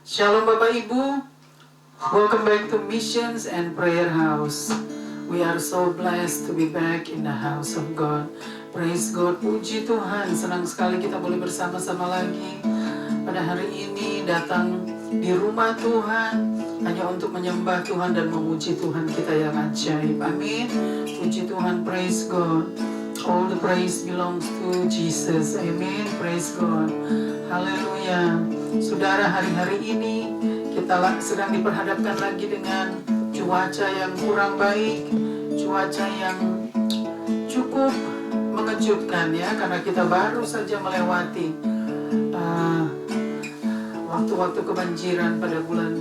Shalom Bapak Ibu, welcome back to Missions and Prayer House. We are so blessed to be back in the house of God. Praise God, puji Tuhan, senang sekali kita boleh bersama-sama lagi pada hari ini datang di rumah Tuhan hanya untuk menyembah Tuhan dan memuji Tuhan kita yang ajaib. Amin. Puji Tuhan, praise God. All the praise belongs to Jesus. Amen. Praise God. Haleluya. Saudara, hari-hari ini kita sedang diperhadapkan lagi dengan cuaca yang kurang baik, cuaca yang cukup mengejutkan ya, karena kita baru saja melewati waktu-waktu kebanjiran pada bulan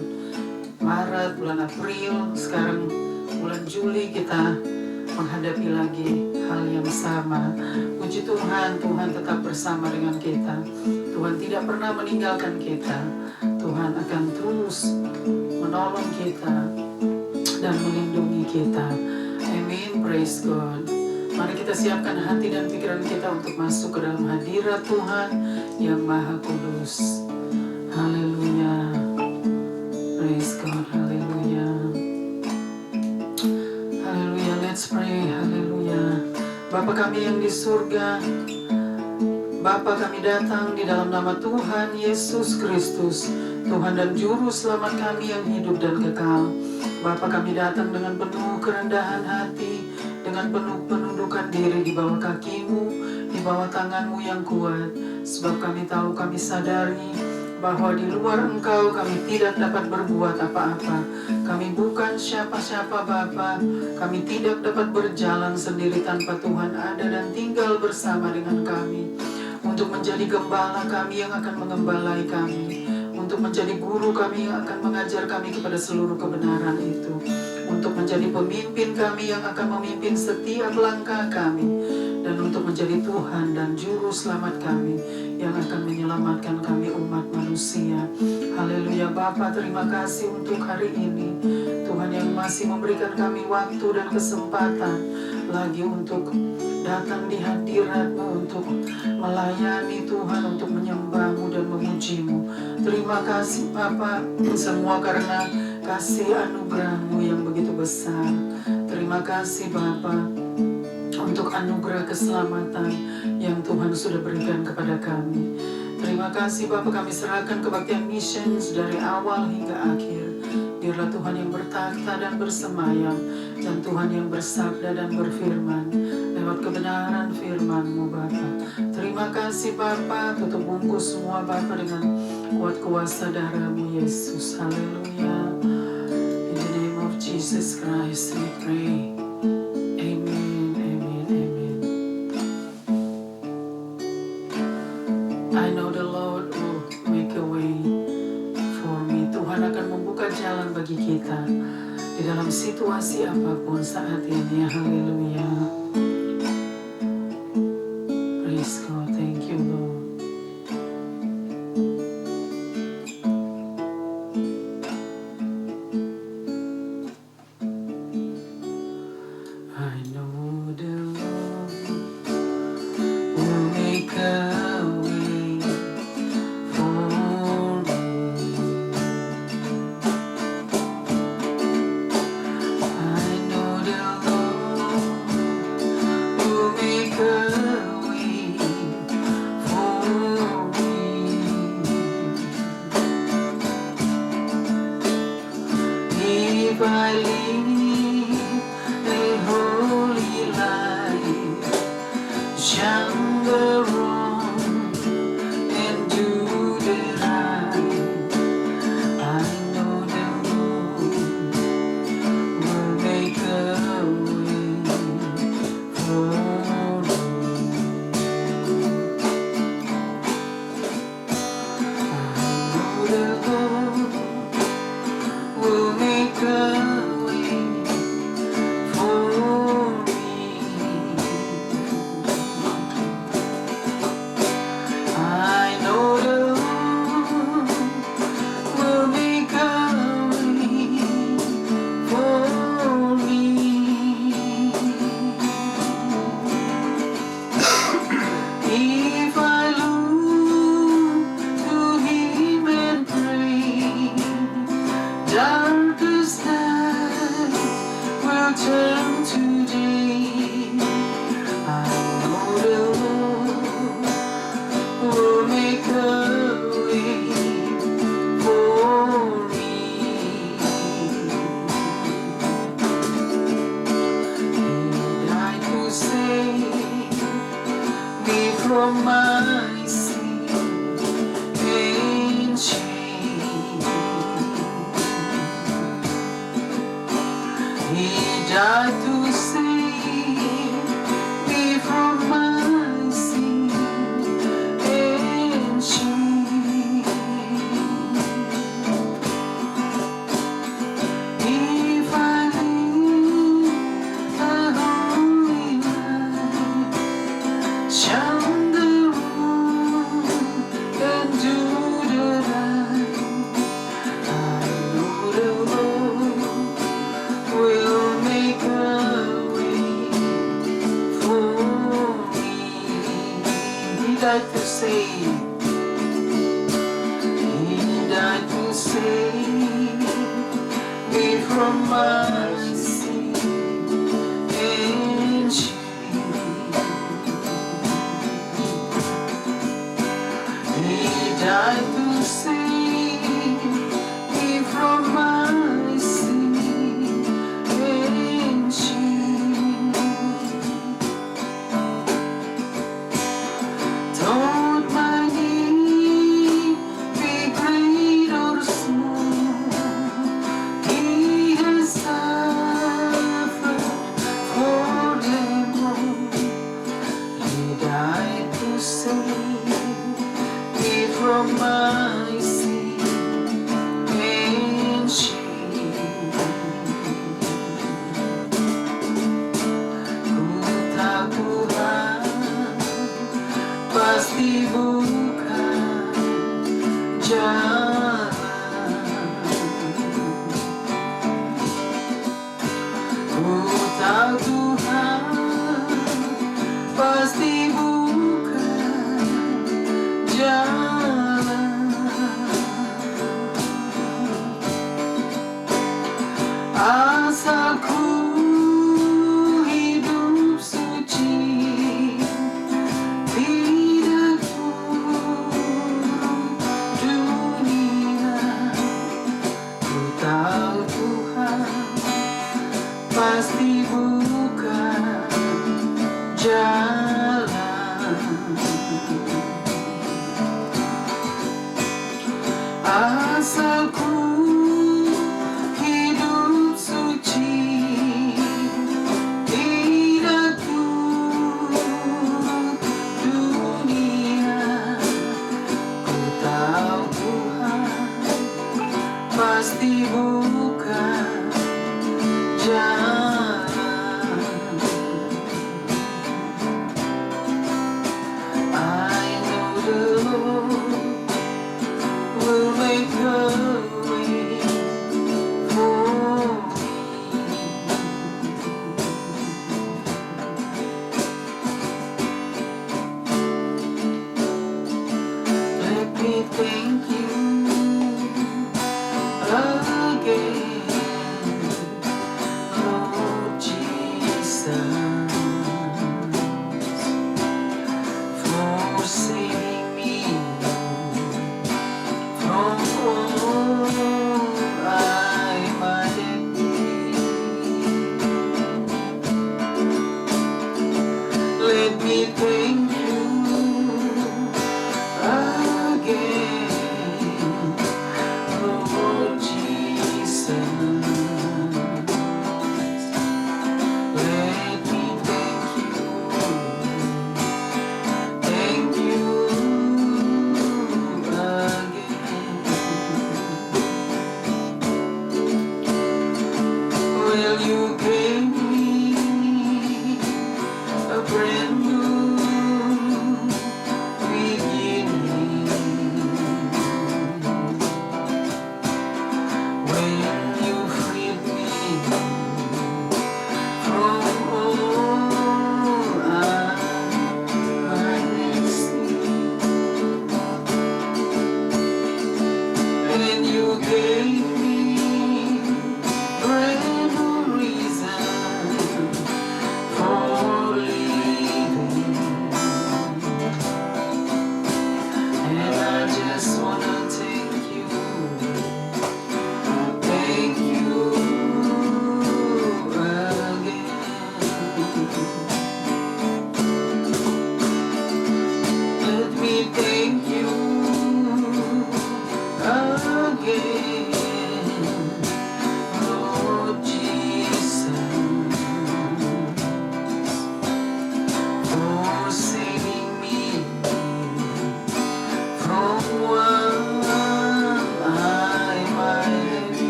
Maret, bulan April, sekarang bulan Juli kita menghadapi lagi hal yang sama. Puji Tuhan, Tuhan tetap bersama dengan kita. Tuhan tidak pernah meninggalkan kita. Tuhan akan terus menolong kita dan melindungi kita. Amin, praise God. Mari kita siapkan hati dan pikiran kita untuk masuk ke dalam hadirat Tuhan yang Maha Kudus. Haleluya. Praise God, haleluya. Haleluya, let's pray, haleluya. Bapa kami yang di surga, Bapa, kami datang di dalam nama Tuhan Yesus Kristus, Tuhan dan Juru Selamat kami yang hidup dan kekal. Bapa, kami datang dengan penuh kerendahan hati, dengan penuh penundukan diri di bawah kaki-Mu, di bawah tangan-Mu yang kuat. Sebab kami tahu, kami sadari bahwa di luar Engkau kami tidak dapat berbuat apa-apa. Kami bukan siapa-siapa Bapa. Kami tidak dapat berjalan sendiri tanpa Tuhan ada dan tinggal bersama dengan kami. Untuk menjadi gembala kami yang akan mengembalai kami. Untuk menjadi guru kami yang akan mengajar kami kepada seluruh kebenaran itu. Untuk menjadi pemimpin kami yang akan memimpin setiap langkah kami. Dan untuk menjadi Tuhan dan Juru Selamat kami yang akan menyelamatkan kami umat manusia. Haleluya Bapa, terima kasih untuk hari ini. Tuhan yang masih memberikan kami waktu dan kesempatan lagi untuk datang di hadirat-Mu, untuk melayani Tuhan, untuk menyembah-Mu dan memuji-Mu. Terima kasih Bapa, semua karena kasih anugerah-Mu yang begitu besar. Terima kasih Bapa untuk anugerah keselamatan yang Tuhan sudah berikan kepada kami. Terima kasih Bapa, kami serahkan kebaktian missions dari awal hingga akhir. Biarlah Tuhan yang bertakhta dan bersemayam, dan Tuhan yang bersabda dan berfirman lewat kebenaran firman-Mu Bapa. Terima kasih Bapa, tutup bungkus semua Bapa dengan kuat kuasa darah-Mu Yesus. Haleluya. In the name of Jesus Christ we pray. I know the Lord will make a way for me. Tuhan akan membuka jalan bagi kita di dalam situasi apapun saat ini. Haleluya. Praise God. Thank you Lord. I know the Lord will make a way for me. I know the Lord will make a way for me. If I live a holy life, shun the wrong and do the right, I know the Lord will make a way for me. I know the Lord will make a way Darkest night will turn to day. I know the Lord will make a way for me. He died to save me from my sin and shame. He died to save me from my sin and shame. If I live a holy life, shun the wrong and do the right, I know the Lord will make a way for me. He died to save. He died to save me from my sin and shame. He died to save me from my sin and shame. Don't my need be great or small, He has suffered for them all. He died to save me from my sin and shame. Ku tahu Tuhan pasti buka jalan. Ku tahu Tuhan pasti buka jalan. Asal ku hidup suci, tidak turut dunia. Ku tahu Tuhan pasti buka jalan. Asal ku hidup suci, tidak turut dunia. Ku tahu Tuhan pasti buka jalan. I know the Lord will make a way for me. Let me thank you again, Lord Jesus, for saving me from all I might have been. Let me thank you again, Lord Jesus. Let me thank you again. Well, you gave me a brand new beginning. When you freed me from all I might see, and you gave me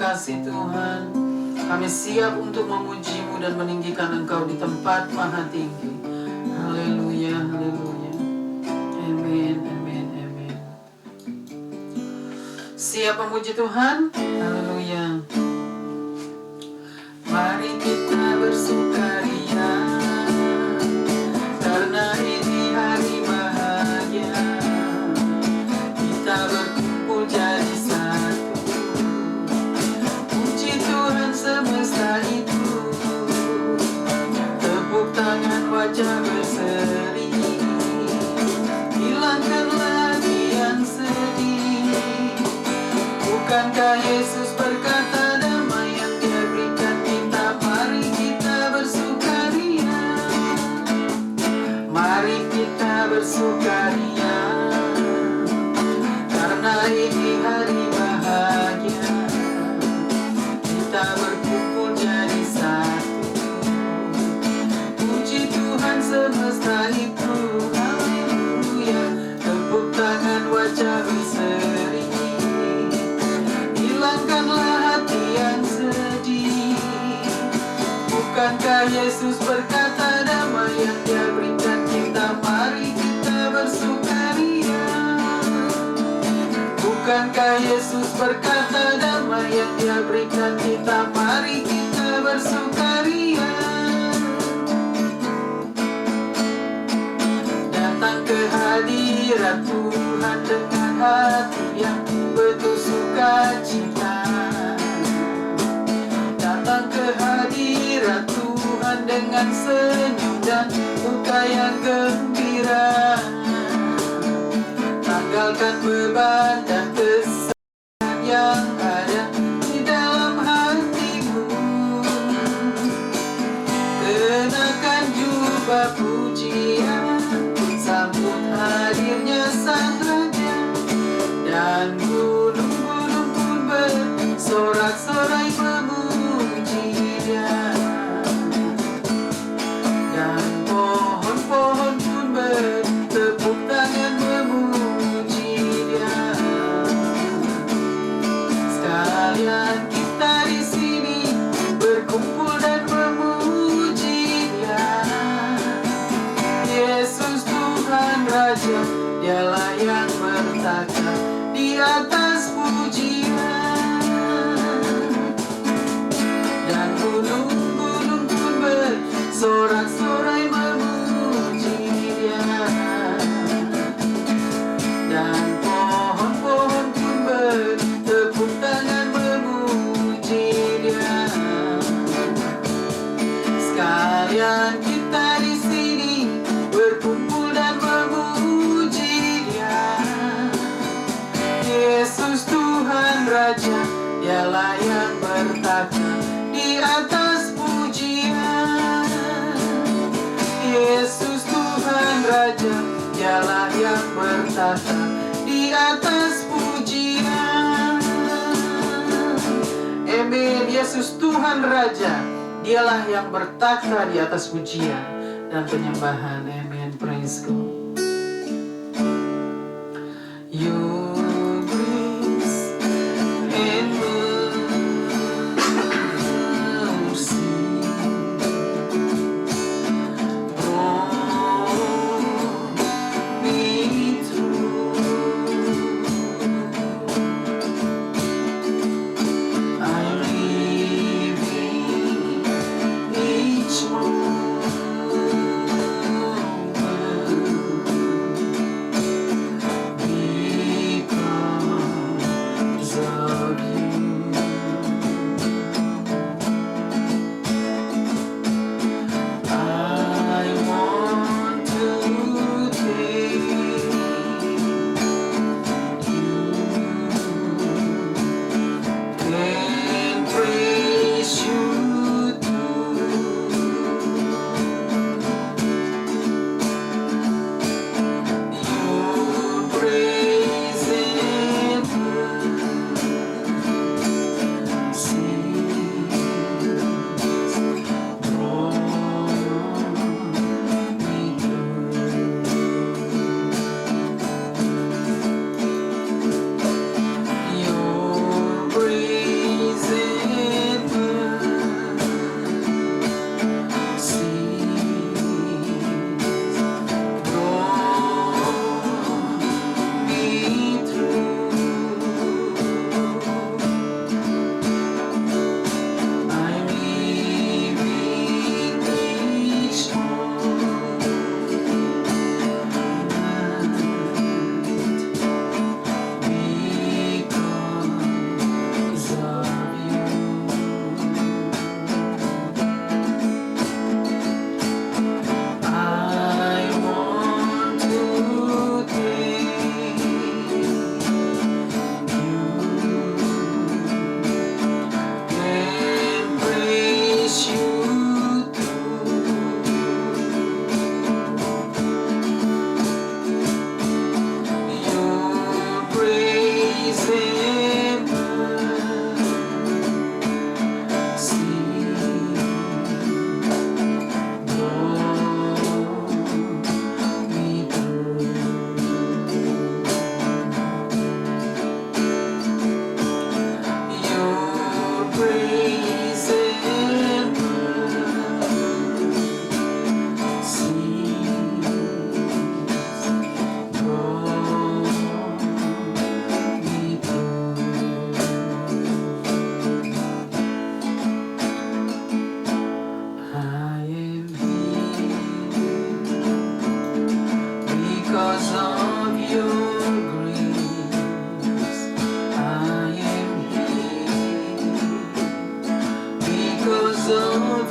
kasih Tuhan, kami siap untuk memuji-Mu dan meninggikan Engkau di tempat maha tinggi. Haleluya, haleluya. Amin, amin, amin. Siap memuji Tuhan? Haleluya. Mari kita bersukaria, karena ini hari bahagia. Kita berkumpul jadi satu, puji Tuhan semesta itu. Tepuk tangan, wajah berseri, hilangkanlah yang sedih. Bukankah Yesus berkata damai yang Dia berikan kita, mari Bukankah Yesus berkata damai yang Dia berikan kita, mari kita bersukaria. Bukankah Yesus berkata damai yang Dia berikan kita, mari kita bersukaria. Datang ke hadirat Tuhan dengan hati yang penuh sukacita. Datang ke hadirat Tuhan dengan senyum dan muka yang gembira. Tanggalkan beban dan kesedihan yang ada di dalam hatimu. Kenakan jubah pujian, sambut hadirnya Sang Raja. Dan gunung-gunung pun bersorak-sorai memuji Dia. Dan pohon-pohon pun bertepuk tangan memuji Dia. Sekalian kita di sini berkumpul dan memuji Dia. Yesus Tuhan Raja, Dialah yang bertakhta di atas pujian. Dan gunung-gunung pun bersorak-sorai memuji Dia. Dan pohon-pohon pun bertepuk tangan memuji Dia. Sekalian kita di sini berkumpul dan memuji Dia. Yesus Tuhan Raja, Dialah yang bertakhta di atas pujian. Yesus Tuhan Raja, Dialah yang bertakhta di atas pujian. Amin. Yesus Tuhan Raja, Dialah yang bertakhta di atas pujian dan penyembahan. Amin. Praise God. Your grace and mercy brought me through. I live in each moment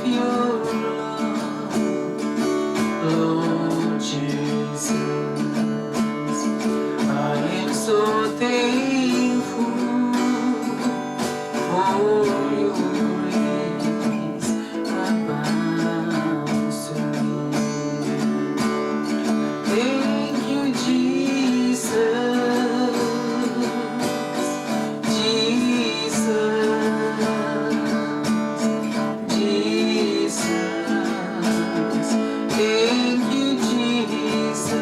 your love, Lord Jesus. I am so thankful for your grace abounds to me. Thank you, Jesus, Jesus, Jesus. Thank you, Jesus.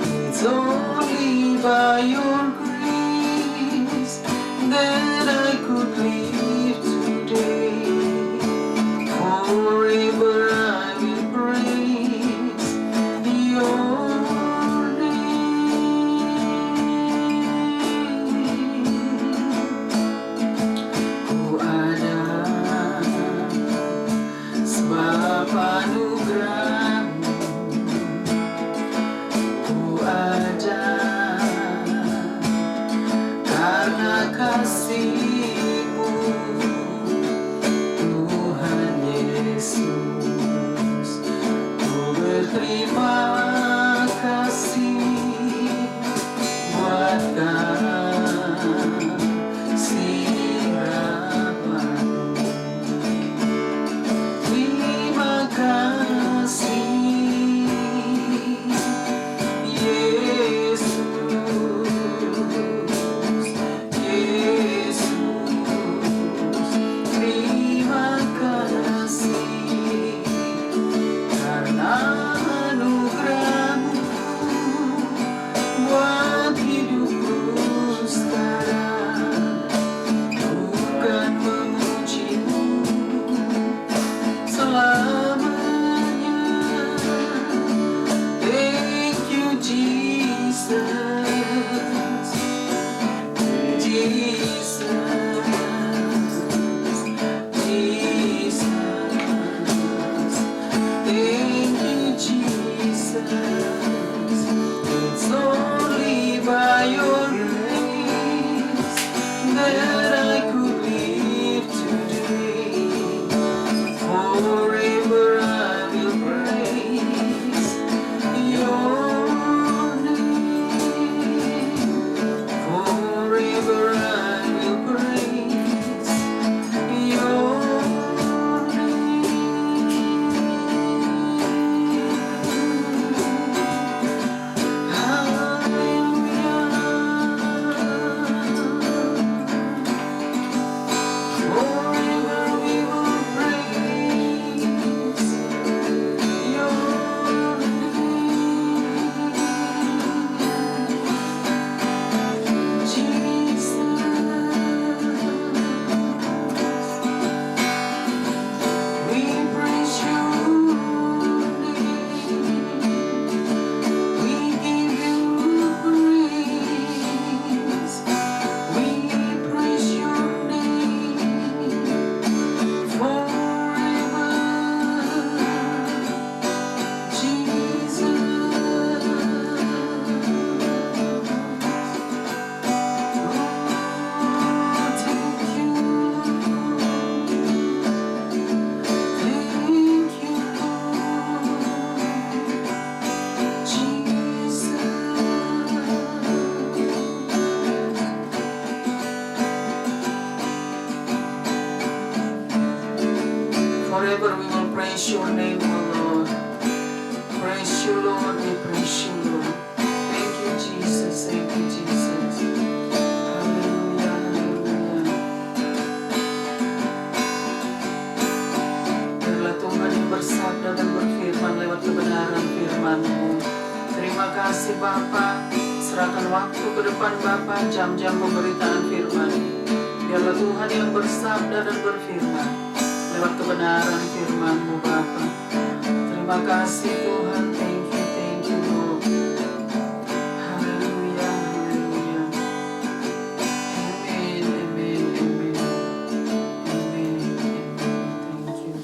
It's only by your grace that I could live today. Forever I will praise your name. Ku ada sebab anugerahmu, ku ada karena kasih-Mu, Tuhan Yesus. Ku berterima kasih buat kasih Bapa. Terima kasih Yesus, Yesus. Terima kasih karena anugerah-Mu buat hidupku sekarang. Bukan memuji-Mu selamanya. Thank you, Jesus, Jesus, Jesus. Thank you, Jesus. It's only by your grace that I could live today. Forever I will praise your name. Forever I will praise your name. Hallelujah. Forever we will praise your name. Jesus. We praise your name. We give you praise. We praise your name forever. Jesus. Thank you, Jesus. Forever we will praise your name, O Lord. Praise you, Lord. We praise you, Lord. Thank you, Jesus. Thank you, Jesus. Haleluya, haleluya. Biarlah Tuhan yang bersabda dan berfirman lewat kebenaran firman-Mu. Terima kasih Bapa. Serahkan waktu ke depan Bapa, jam-jam pemberitaan firman. Biarlah Tuhan yang bersabda dan berfirman lewat kebenaran firman-Mu Bapa. Terima kasih Tuhan. Thank you Lord. Haleluya, haleluya. Amen, amen, amen. Amen, amen. Thank you.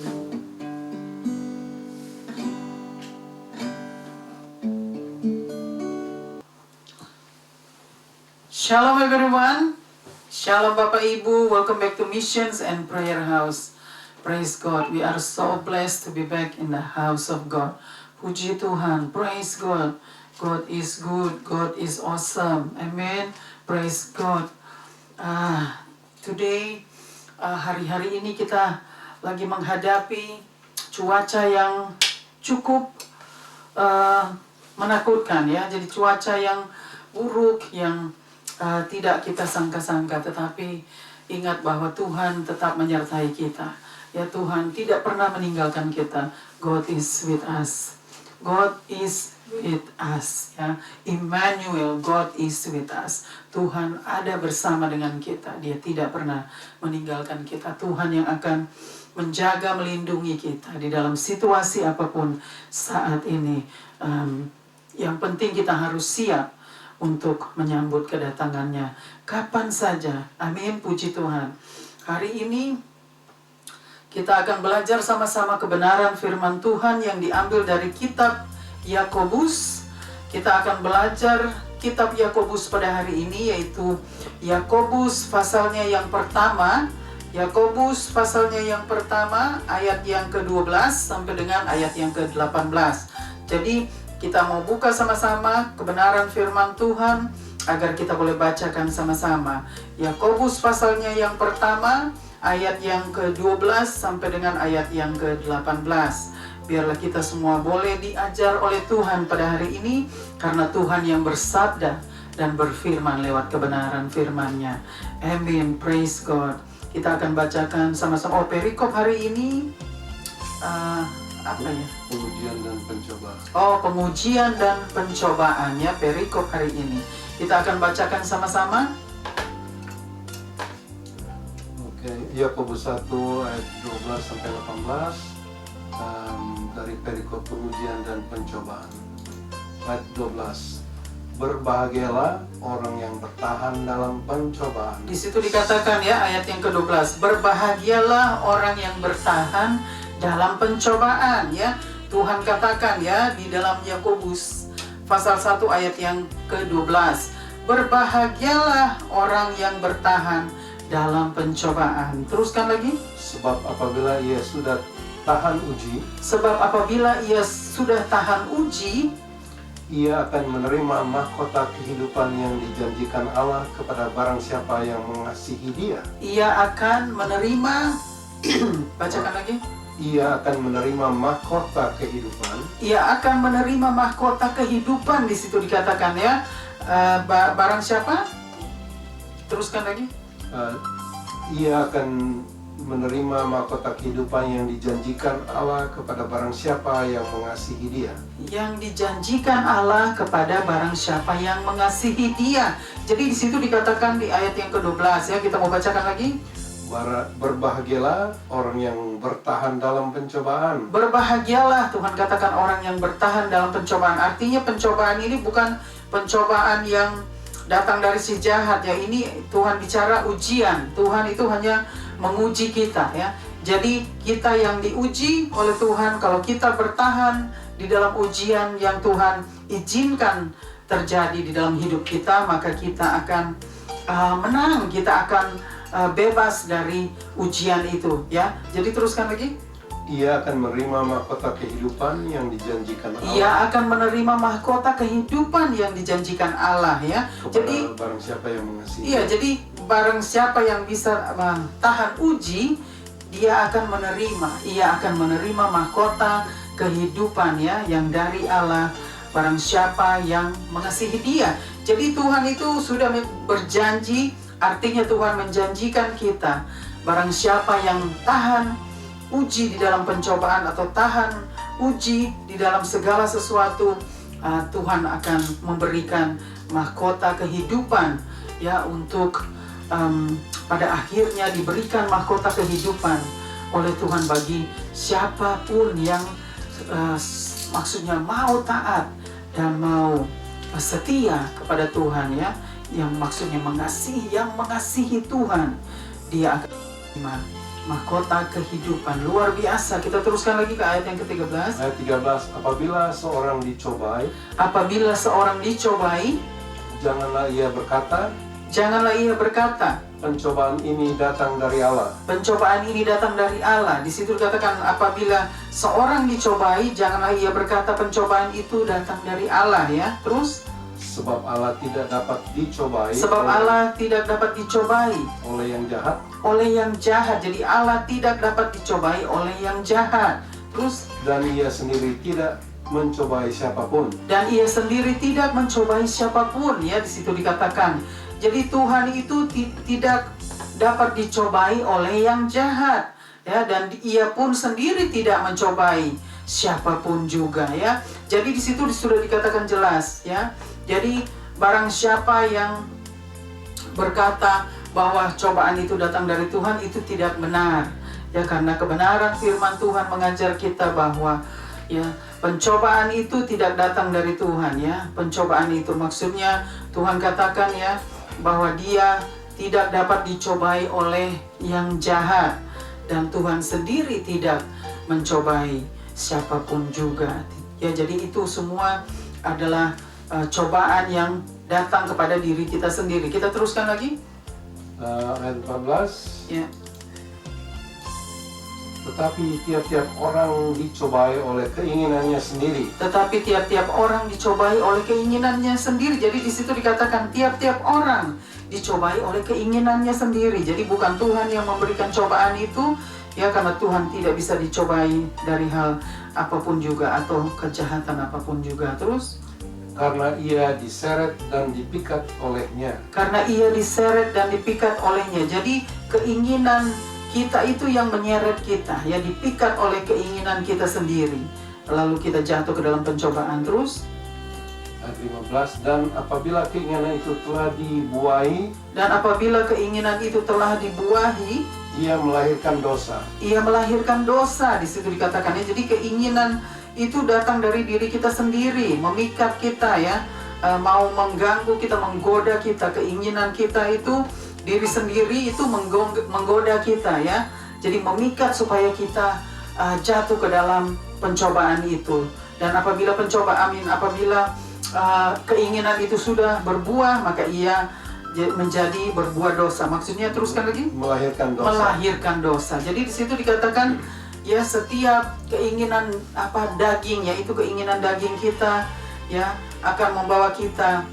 Shalom everyone. Shalom Bapak Ibu. Welcome back to Missions and Prayer House. Praise God. We are so blessed to be back in the house of God. Puji Tuhan. Praise God. God is good. God is awesome. Amen. Praise God. Today, hari-hari ini kita lagi menghadapi cuaca yang cukup menakutkan ya. Jadi cuaca yang buruk yang tidak kita sangka-sangka, tetapi ingat bahwa Tuhan tetap menyertai kita. Ya, Tuhan tidak pernah meninggalkan kita. God is with us. God is with us. Ya, Immanuel, God is with us. Tuhan ada bersama dengan kita. Dia tidak pernah meninggalkan kita. Tuhan yang akan menjaga, melindungi kita di dalam situasi apapun saat ini. Yang penting kita harus siap untuk menyambut kedatangannya kapan saja. Amin, puji Tuhan. Hari ini kita akan belajar sama-sama kebenaran firman Tuhan yang diambil dari kitab Yakobus. Kita akan belajar kitab Yakobus pada hari ini, yaitu Yakobus pasalnya yang pertama. Yakobus pasalnya yang pertama, ayat yang ke-12 sampai dengan ayat yang ke-18. Jadi kita mau buka sama-sama kebenaran firman Tuhan agar kita boleh bacakan sama-sama. Yakobus pasalnya yang pertama, ayat yang ke-12 sampai dengan ayat yang ke-18. Biarlah kita semua boleh diajar oleh Tuhan pada hari ini, karena Tuhan yang bersabda dan berfirman lewat kebenaran firman-Nya. Amin, praise God. Kita akan bacakan sama-sama. Perikop hari ini apa ya? Pengujian dan pencobaan. Pengujian dan pencobaan ya, perikop hari ini. Kita akan bacakan sama-sama. Yakobus 1 ayat 12 sampai 18 dari perikop pengujian dan pencobaan. Ayat 12. Berbahagialah orang yang bertahan dalam pencobaan. Di situ dikatakan ya, ayat yang ke-12. Berbahagialah orang yang bertahan dalam pencobaan ya. Tuhan katakan ya di dalam Yakobus pasal 1 ayat yang ke-12. Berbahagialah orang yang bertahan dalam pencobaan. Teruskan lagi. Sebab apabila ia sudah tahan uji, ia akan menerima mahkota kehidupan yang dijanjikan Allah kepada barang siapa yang mengasihi Dia. Ia akan menerima bacakan lagi. Ia akan menerima mahkota kehidupan. Ia akan menerima mahkota kehidupan, di situ dikatakan ya. Barang siapa? Teruskan lagi. Ia akan menerima mahkota kehidupan yang dijanjikan Allah kepada barang siapa yang mengasihi Dia. Yang dijanjikan Allah kepada barang siapa yang mengasihi Dia. Jadi di situ dikatakan di ayat yang ke-12 ya, kita mau bacakan lagi. Berbahagialah orang yang bertahan dalam pencobaan. Berbahagialah, Tuhan katakan orang yang bertahan dalam pencobaan. Artinya pencobaan ini bukan pencobaan yang datang dari si jahat ya. Ini Tuhan bicara ujian. Tuhan itu hanya menguji kita ya. Jadi kita yang diuji oleh Tuhan, kalau kita bertahan di dalam ujian yang Tuhan izinkan terjadi di dalam hidup kita, maka kita akan menang. Kita akan bebas dari ujian itu ya. Jadi teruskan lagi. Ia akan menerima mahkota kehidupan yang dijanjikan Allah. Ia akan menerima mahkota kehidupan yang dijanjikan Allah ya. Jadi barang siapa yang mengasihi. Iya, jadi barang siapa yang bisa tahan uji, dia akan menerima mahkota kehidupan ya yang dari Allah, barang siapa yang mengasihi Dia. Jadi Tuhan itu sudah berjanji, artinya Tuhan menjanjikan kita, barang siapa yang tahan uji di dalam pencobaan atau tahan uji di dalam segala sesuatu, Tuhan akan memberikan mahkota kehidupan ya, untuk pada akhirnya diberikan mahkota kehidupan oleh Tuhan bagi siapapun yang maksudnya mau taat dan mau setia kepada Tuhan ya, yang maksudnya mengasihi Tuhan, dia akan menerima mahkota kehidupan. Luar biasa. Kita teruskan lagi ke ayat yang ke-13. Ayat 13. Apabila seorang dicobai, janganlah ia berkata, Janganlah ia berkata, pencobaan ini datang dari Allah. pencobaan ini datang dari Allah. Di situ dikatakan apabila seorang dicobai, janganlah ia berkata pencobaan itu datang dari Allah ya. Terus, Sebab Allah tidak dapat dicobai sebab Allah tidak dapat dicobai oleh yang jahat, oleh yang jahat. Jadi Allah tidak dapat dicobai oleh yang jahat. Terus, dan ia sendiri tidak mencobai siapapun. dan ia sendiri tidak mencobai siapapun ya. Di situ dikatakan. Jadi Tuhan itu tidak dapat dicobai oleh yang jahat ya, dan ia pun sendiri tidak mencobai siapapun juga ya. Jadi di situ sudah dikatakan jelas ya. Jadi barang siapa yang berkata bahwa cobaan itu datang dari Tuhan, itu tidak benar ya, karena kebenaran firman Tuhan mengajar kita bahwa ya, pencobaan itu tidak datang dari Tuhan ya. Pencobaan itu maksudnya Tuhan katakan ya, bahwa dia tidak dapat dicobai oleh yang jahat, dan Tuhan sendiri tidak mencobai siapapun juga ya. Jadi itu semua adalah cobaan yang datang kepada diri kita sendiri. Kita teruskan lagi Ayat 14. ya. Tetapi tiap-tiap orang dicobai oleh keinginannya sendiri. Tetapi tiap-tiap orang dicobai oleh keinginannya sendiri. Jadi di situ dikatakan tiap-tiap orang dicobai oleh keinginannya sendiri. Jadi bukan Tuhan yang memberikan cobaan itu ya, karena Tuhan tidak bisa dicobai dari hal apapun juga atau kejahatan apapun juga. Terus, Karena ia diseret dan dipikat olehnya. karena ia diseret dan dipikat olehnya. Jadi keinginan kita itu yang menyeret kita ya, dipikat oleh keinginan kita sendiri, lalu kita jatuh ke dalam pencobaan. Terus, Ayat 15. Dan apabila keinginan itu telah dibuai, dan apabila keinginan itu telah dibuahi, ia melahirkan dosa. ia melahirkan dosa. Di situ dikatakan ya. Jadi keinginan itu datang dari diri kita sendiri, memikat kita ya, mau mengganggu kita, menggoda kita. Keinginan kita itu diri sendiri itu menggoda kita ya. Jadi memikat supaya kita jatuh ke dalam pencobaan itu. Dan apabila apabila keinginan itu sudah berbuah, maka ia menjadi berbuah dosa. Maksudnya teruskan lagi, Melahirkan dosa. melahirkan dosa. Jadi di situ dikatakan ya, setiap keinginan daging, yaitu keinginan daging kita ya, akan membawa kita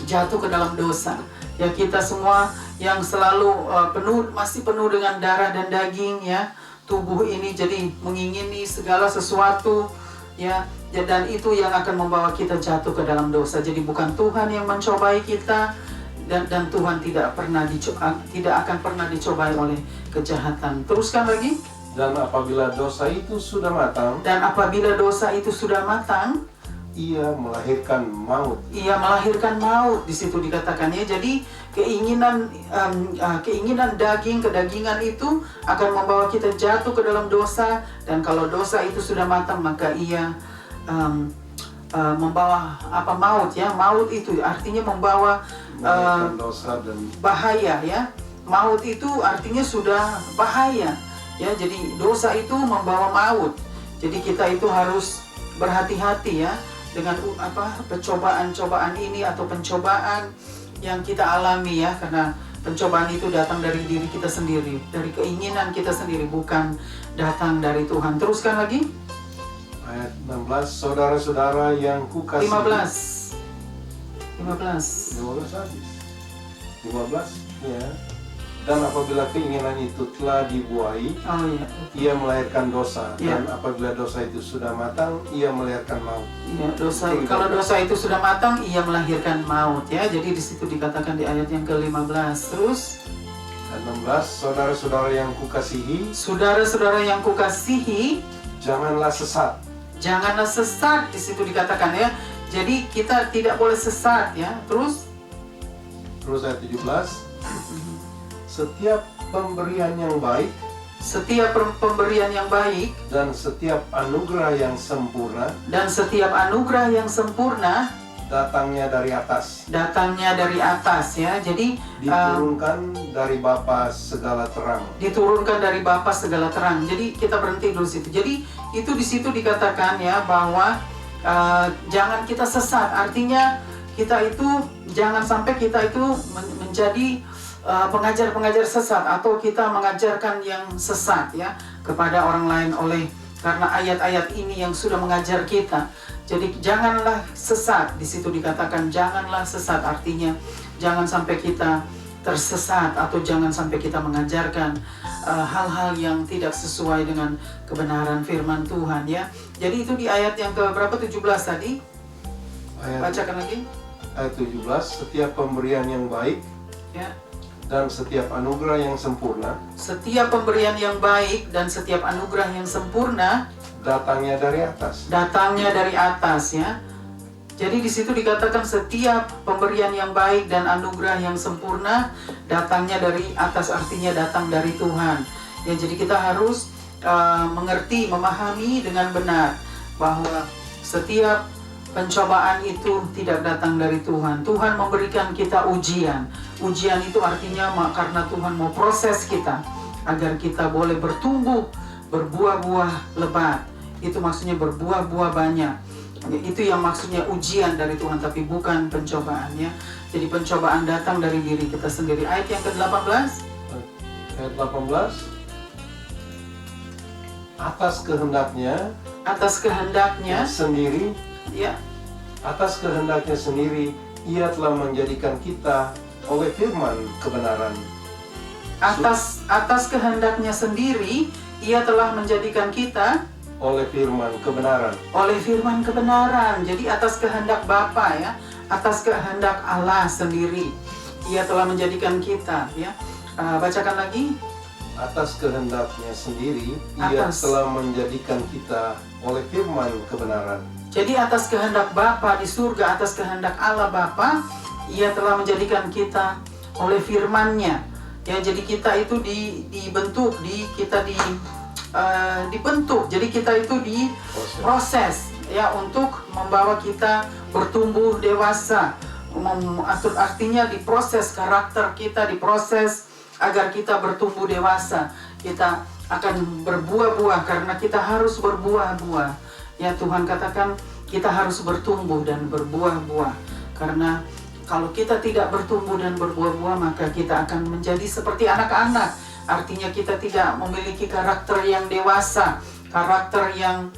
jatuh ke dalam dosa. Ya, kita semua yang selalu masih penuh dengan darah dan daging ya, tubuh ini jadi mengingini segala sesuatu ya, dan itu yang akan membawa kita jatuh ke dalam dosa. Jadi bukan Tuhan yang mencobai kita, dan Tuhan tidak akan pernah dicobai oleh kejahatan. Teruskan lagi. Dan apabila dosa itu sudah matang, Dan apabila dosa itu sudah matang, ia melahirkan maut. ia melahirkan maut. Di situ dikatakan ya. Jadi keinginan daging, kedagingan itu akan membawa kita jatuh ke dalam dosa. Dan kalau dosa itu sudah matang, maka ia membawa maut ya. Maut itu artinya membawa Melahirkan dosa dan bahaya ya. Maut itu artinya sudah bahaya ya. Jadi dosa itu membawa maut. Jadi kita itu harus berhati-hati ya dengan pencobaan ini atau pencobaan yang kita alami ya, karena pencobaan itu datang dari diri kita sendiri, dari keinginan kita sendiri, bukan datang dari Tuhan. Teruskan lagi. Ayat 16. Saudara-saudara yang kukasihi. 15 habis. 15 ya. Dan apabila keinginan itu telah dibuai, Oh iya. ia melahirkan dosa. Ya. Dan apabila dosa itu sudah matang, ia melahirkan maut. Ya, kalau dosa itu sudah matang, ia melahirkan maut ya. Jadi di situ dikatakan di ayat yang ke-15. Terus, Ayat 16. Saudara-saudara yang kukasihi, saudara-saudara yang kukasihi, janganlah sesat. janganlah sesat. Di situ dikatakan ya. Jadi kita tidak boleh sesat ya. Terus Ayat 17. Setiap pemberian yang baik setiap pemberian yang baik dan setiap anugerah yang sempurna datangnya dari atas. datangnya dari atas ya. Jadi Diturunkan dari Bapa segala terang. diturunkan dari Bapa segala terang. Jadi kita berhenti dulu situ. Jadi itu di situ dikatakan ya bahwa jangan kita sesat. Artinya kita itu jangan sampai kita itu menjadi pengajar-pengajar sesat, atau kita mengajarkan yang sesat ya kepada orang lain karena ayat-ayat ini yang sudah mengajar kita. Jadi janganlah sesat. Di situ dikatakan janganlah sesat, artinya jangan sampai kita tersesat atau jangan sampai kita mengajarkan hal-hal yang tidak sesuai dengan kebenaran firman Tuhan ya. Jadi itu di ayat yang ke berapa, 17 tadi? Bacakan lagi. Ayat 17, setiap pemberian yang baik Ya. dan setiap anugerah yang sempurna Setiap pemberian yang baik dan setiap anugerah yang sempurna datangnya dari atas. datangnya dari atas ya. Jadi di situ dikatakan setiap pemberian yang baik dan anugerah yang sempurna datangnya dari atas, artinya datang dari Tuhan. Ya, jadi kita harus mengerti, memahami dengan benar bahwa setiap pencobaan itu tidak datang dari Tuhan. Tuhan memberikan kita ujian. Ujian itu artinya karena Tuhan mau proses kita agar kita boleh bertumbuh, berbuah-buah lebat. Itu maksudnya berbuah-buah banyak. Itu yang maksudnya ujian dari Tuhan, tapi bukan pencobaan ya. Jadi pencobaan datang dari diri kita sendiri. Ayat yang ke-18. Ayat 18, atas kehendaknya sendiri, Ya, atas kehendaknya sendiri ia telah menjadikan kita oleh firman kebenaran. atas kehendaknya sendiri ia telah menjadikan kita Oleh firman kebenaran. oleh firman kebenaran. Jadi atas kehendak Bapa ya, atas kehendak Allah sendiri ia telah menjadikan kita ya. Bacakan lagi. Atas kehendaknya sendiri ia telah menjadikan kita oleh firman kebenaran. Jadi atas kehendak Bapa di surga, atas kehendak Allah Bapa, ia telah menjadikan kita oleh firman-Nya. Ya, jadi kita itu dibentuk, dibentuk. Jadi kita itu diproses ya untuk membawa kita bertumbuh dewasa. Artinya diproses karakter kita, diproses agar kita bertumbuh dewasa. Kita akan berbuah-buah karena kita harus berbuah-buah. Ya, Tuhan katakan kita harus bertumbuh dan berbuah-buah. Karena kalau kita tidak bertumbuh dan berbuah-buah, maka kita akan menjadi seperti anak-anak. Artinya kita tidak memiliki karakter yang dewasa, karakter yang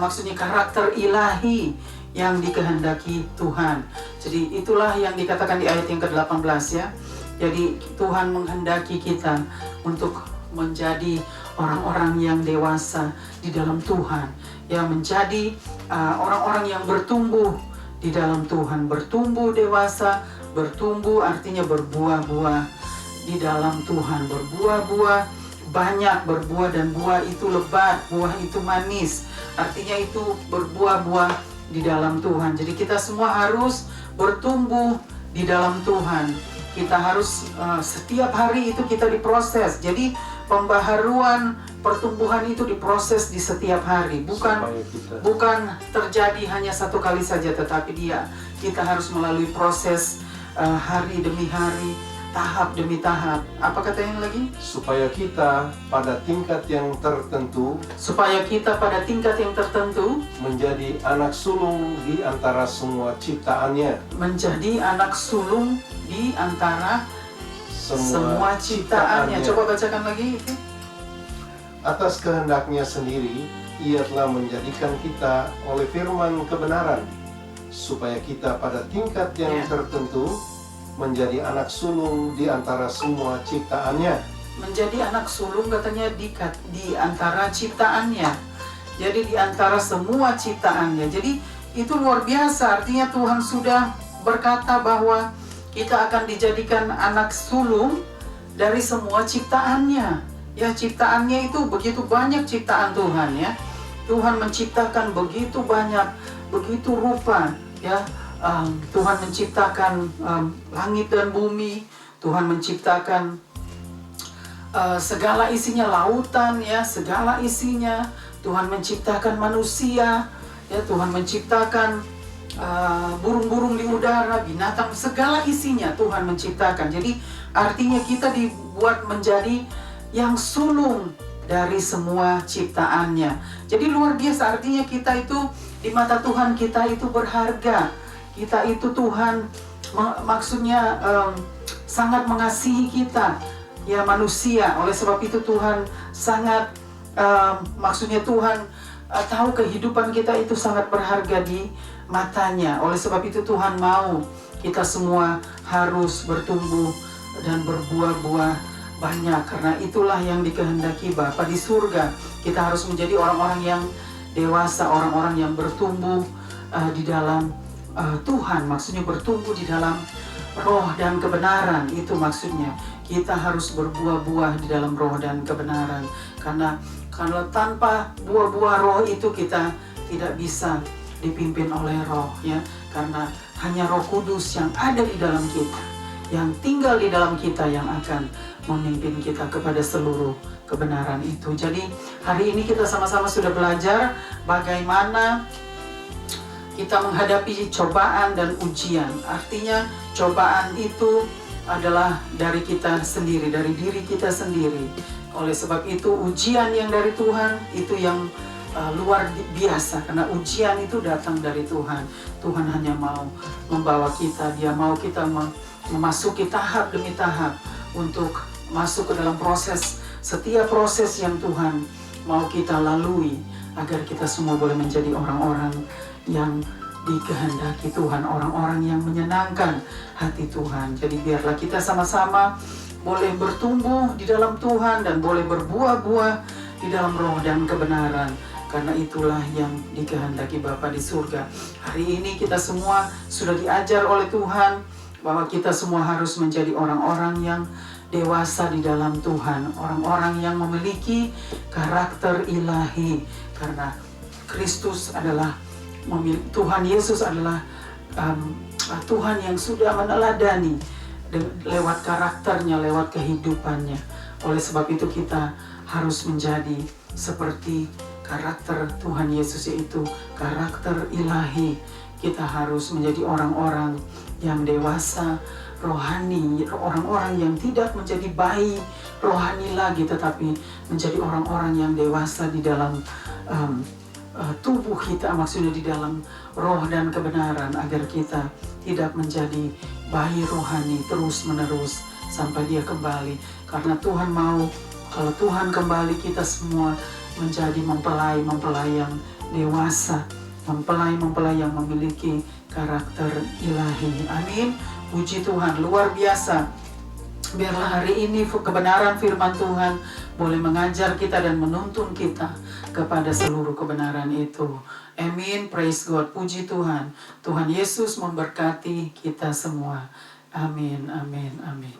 maksudnya karakter ilahi yang dikehendaki Tuhan. Jadi itulah yang dikatakan di ayat yang ke-18 ya. Jadi Tuhan menghendaki kita untuk menjadi orang-orang yang dewasa di dalam Tuhan, yang menjadi orang-orang yang bertumbuh di dalam Tuhan, bertumbuh dewasa. Bertumbuh artinya berbuah-buah di dalam Tuhan, berbuah-buah banyak, berbuah dan buah itu lebat, buah itu manis, artinya itu berbuah-buah di dalam Tuhan. Jadi kita semua harus bertumbuh di dalam Tuhan. Kita harus setiap hari itu kita diproses. Jadi pembaharuan, pertumbuhan itu diproses di setiap hari, bukan terjadi hanya satu kali saja, tetapi kita harus melalui proses hari demi hari, tahap demi tahap. Apa katanya lagi? Supaya kita pada tingkat yang tertentu menjadi anak sulung di antara semua ciptaannya. Menjadi anak sulung di antara semua ciptaannya. Coba bacakan lagi itu. Atas kehendaknya sendiri ia telah menjadikan kita oleh firman kebenaran, supaya kita pada tingkat yang tertentu menjadi anak sulung di antara semua ciptaannya. Menjadi anak sulung katanya di antara ciptaannya. Jadi di antara semua ciptaannya. Jadi itu luar biasa. Artinya Tuhan sudah berkata bahwa kita akan dijadikan anak sulung dari semua ciptaannya. Ya, ciptaannya itu begitu banyak ciptaan Tuhan ya. Tuhan menciptakan begitu banyak, begitu rupa ya. Tuhan menciptakan langit dan bumi. Tuhan menciptakan segala isinya, lautan ya, segala isinya. Tuhan menciptakan manusia ya. Tuhan menciptakan burung-burung di udara, binatang, segala isinya Tuhan menciptakan. Jadi artinya kita dibuat menjadi yang sulung dari semua ciptaannya. Jadi luar biasa, artinya kita itu di mata Tuhan, kita itu berharga. Kita itu Tuhan maksudnya sangat mengasihi kita, ya manusia. Oleh sebab itu Tuhan sangat, maksudnya Tuhan tahu kehidupan kita itu sangat berharga di matanya. Oleh sebab itu Tuhan mau kita semua harus bertumbuh dan berbuah-buah banyak, karena itulah yang dikehendaki Bapa di surga. Kita harus menjadi orang-orang yang dewasa, orang-orang yang bertumbuh di dalam Tuhan, maksudnya bertumbuh di dalam roh dan kebenaran. Itu maksudnya kita harus berbuah-buah di dalam roh dan kebenaran, karena kalau tanpa buah-buah roh itu kita tidak bisa dipimpin oleh roh, ya, karena hanya Roh Kudus yang ada di dalam kita, yang tinggal di dalam kita, yang akan memimpin kita kepada seluruh kebenaran itu. Jadi hari ini kita sama-sama sudah belajar bagaimana kita menghadapi cobaan dan ujian. Artinya cobaan itu adalah dari kita sendiri, dari diri kita sendiri. Oleh sebab itu ujian yang dari Tuhan itu yang luar biasa, karena ujian itu datang dari Tuhan. Tuhan hanya mau membawa kita, Dia mau kita memasuki tahap demi tahap untuk masuk ke dalam proses, setiap proses yang Tuhan mau kita lalui, agar kita semua boleh menjadi orang-orang yang dikehendaki Tuhan, orang-orang yang menyenangkan hati Tuhan. Jadi biarlah kita sama-sama boleh bertumbuh di dalam Tuhan dan boleh berbuah-buah di dalam roh dan kebenaran, karena itulah yang dikehendaki Bapa di surga. Hari ini kita semua sudah diajar oleh Tuhan bahwa kita semua harus menjadi orang-orang yang dewasa di dalam Tuhan, orang-orang yang memiliki karakter ilahi, karena Kristus adalah, Tuhan Yesus adalah Tuhan yang sudah meneladani lewat karakternya, lewat kehidupannya. Oleh sebab itu kita harus menjadi seperti karakter Tuhan Yesus, yaitu karakter ilahi. Kita harus menjadi orang-orang yang dewasa rohani, orang-orang yang tidak menjadi bayi rohani lagi, tetapi menjadi orang-orang yang dewasa di dalam tubuh kita, maksudnya di dalam roh dan kebenaran, agar kita tidak menjadi bayi rohani terus-menerus sampai Dia kembali. Karena Tuhan mau, kalau Tuhan kembali, kita semua menjadi mempelai-mempelai yang dewasa, mempelai-mempelai yang memiliki karakter ilahi. Amin. Puji Tuhan, luar biasa. Biarlah hari ini kebenaran firman Tuhan boleh mengajar kita dan menuntun kita kepada seluruh kebenaran itu. Amin. Praise God. Puji Tuhan. Tuhan Yesus memberkati kita semua. Amin. Amin. Amin.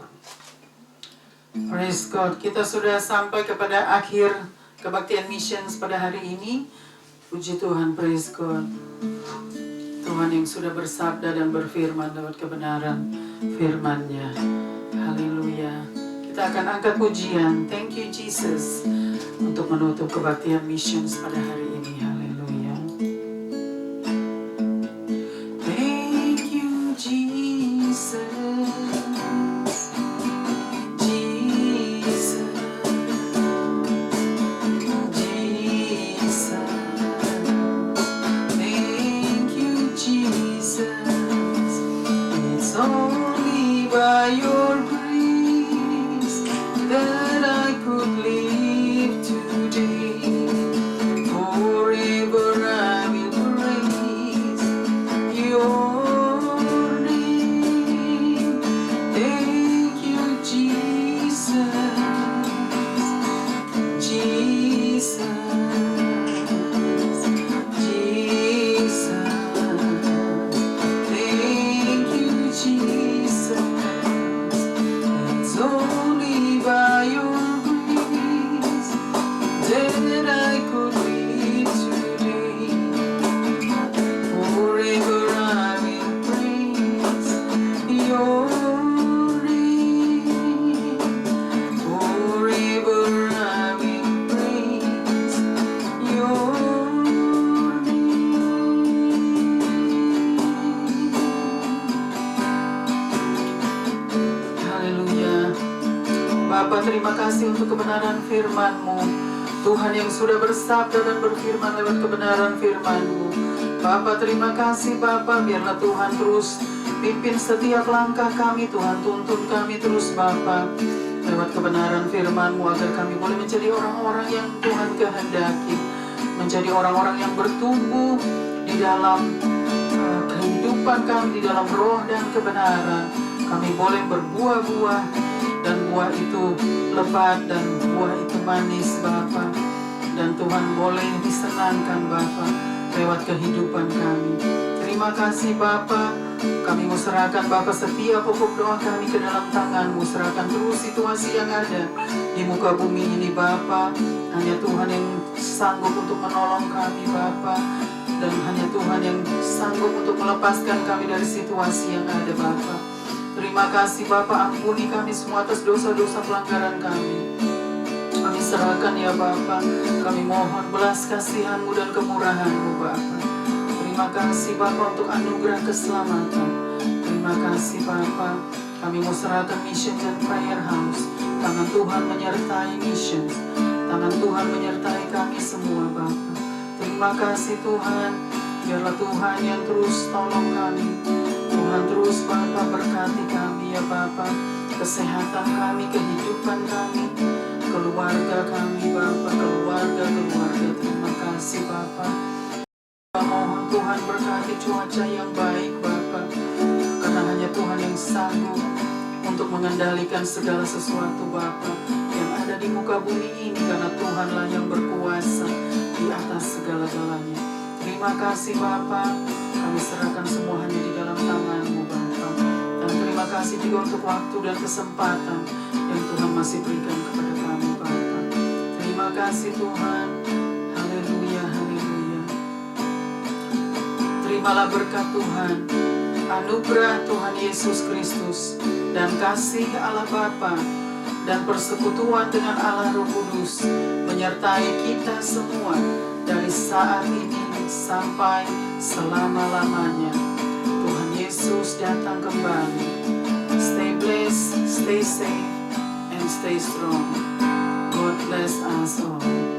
Praise God. Kita sudah sampai kepada akhir kebaktian missions pada hari ini. Puji Tuhan. Praise God. Tuhan yang sudah bersabda dan berfirman lewat kebenaran firman-Nya. Haleluya. Kita akan angkat pujian Thank you Jesus untuk menutup kebaktian missions pada hari ini. Haleluya. Thank you Jesus. By your grace that I could live today, forever I will praise your name. Thank you Jesus, Jesus, Jesus. Thank you Jesus. Only by your grace that I could live today. Forever I will praise your name. Forever I will praise your name. Haleluya. Bapa, terima kasih untuk kebenaran firman-Mu. Tuhan yang sudah bersabda dan berfirman lewat kebenaran firman-Mu. Bapa, terima kasih Bapa, biarlah Tuhan terus Pimpin setiap langkah kami Tuhan, tuntun kami terus Bapa lewat kebenaran firman-Mu agar kami boleh menjadi orang-orang yang Tuhan kehendaki, menjadi orang-orang yang bertumbuh di dalam kehidupan kami, di dalam roh dan kebenaran. Kami boleh berbuah-buah, dan buah itu lebat dan buah itu manis Bapa. Dan Tuhan boleh disenangkan Bapa lewat kehidupan kami. Terima kasih Bapa. Kami mau serahkan Bapa setiap pokok doa kami ke dalam tangan-Mu. Serahkan terus situasi yang ada di muka bumi ini Bapa. Hanya Tuhan yang sanggup untuk menolong kami Bapa, dan hanya Tuhan yang sanggup untuk melepaskan kami dari situasi yang ada Bapa. Terima kasih Bapa, ampuni kami semua atas dosa-dosa pelanggaran kami. Kami serahkan ya Bapa. Kami mohon belas kasihan-Mu dan kemurahan-Mu Bapa. Terima kasih Bapa untuk anugerah keselamatan. Terima kasih Bapa. Kami mau serahkan Mission dan Prayer House. Tangan Tuhan menyertai Mission. Tangan Tuhan menyertai kami semua Bapa. Terima kasih Tuhan. Biarlah Tuhan yang terus tolong kami. Tuhan terus Bapa berkati kami ya Bapa. Kesehatan kami, kehidupan kami, keluarga kami Bapa, keluarga. Terima kasih Bapa. Mohon Tuhan berkati cuaca yang baik Bapa, karena hanya Tuhan yang sanggup untuk mengendalikan segala sesuatu Bapa yang ada di muka bumi ini, karena Tuhanlah yang berkuasa di atas segala-galanya. Terima kasih Bapa. Kami serahkan semua hanya di dalam tangan-Mu Bapa. Dan terima kasih juga untuk waktu dan kesempatan yang Tuhan masih berikan kepada kami Bapa. Terima kasih Tuhan. Haleluya, haleluya. Terimalah berkat Tuhan, anugerah Tuhan Yesus Kristus, dan kasih Allah Bapa, dan persekutuan dengan Allah Roh Kudus menyertai kita semua dari saat ini sampai selama-lamanya. Tuhan Yesus datang kembali. Stay blessed, stay safe, and stay strong. God bless us all.